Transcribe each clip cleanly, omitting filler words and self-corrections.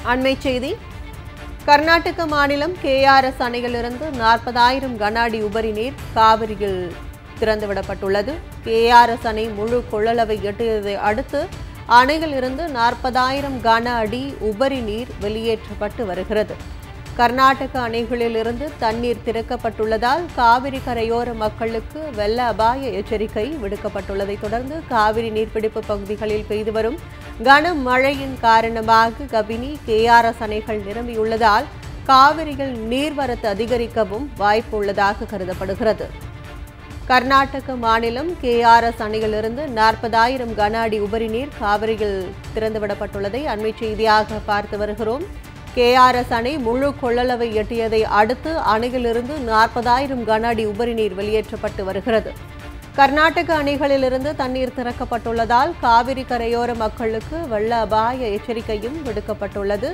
அண்மைச் செய்தி. கர்நாடக மாநிலம் கேஆர்எஸ் அணையிலிருந்து 40,000 கன அடி உபரி நீர் காவிரியில் திறந்துவிடப்பட்டுள்ளது. கேஆர்எஸ் அணை முழு கொள்ளளவை எட்டியதை அடுத்து அணையில் இருந்து 40,000 கன அடி உபரி நீர் வெளியேற்றப்பட்டு வருகிறது. கர்நாடக அணைகளிலிருந்து தண்ணீர் திறக்கப்பட்டுள்ளதால் காவிரி கரையோர மக்களுக்கு வெள்ள அபாய எச்சரிக்கை விடுக்கப்பட்டுள்ளதைத் தொடர்ந்து காவிரி நீர்பிடிப்பு பகுதிகளில் பெய்து வரும் கனமழையின் காரணமாக கபினி, கேஆர்எஸ் அணைகள் நிரம்பியுள்ளதால் காவிரியில் நீர்வரத்து அதிகரிக்கவும் வாய்ப்பு உள்ளதாக கருதப்படுகிறது. கர்நாடக மாநிலம் கேஆர்எஸ் அணையிலிருந்து 40,000 கன அடி உபரி நீர் காவிரியில் திறந்துவிடப்பட்டுள்ளதை அண்மைச் செய்தியாக பார்த்து வருகிறோம். கேஆர்எஸ் அணை முழு கொள்ளளவை எட்டியதை அடுத்து அணையிலிருந்து 40,000 கன அடி உபரி நீர் வெளியேற்றப்பட்டு வருகிறது. கர்நாடக அணைகளிலிருந்து தண்ணீர் திறக்கப்பட்டுள்ளதால் காவிரி கரையோர மக்களுக்கு வெள்ள அபாய எச்சரிக்கையும் விடுக்கப்பட்டுள்ளது.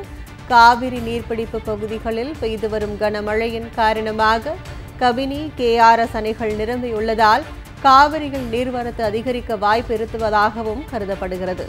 காவிரி நீர்பிடிப்பு பகுதிகளில் பெய்து வரும் கனமழையின் காரணமாக கபினி, கேஆர்எஸ் அணைகள் நிரம்பியுள்ளதால் காவிரியில் நீர்வரத்து அதிகரிக்க வாய்ப்பு இருப்பதாகவும் கருதப்படுகிறது.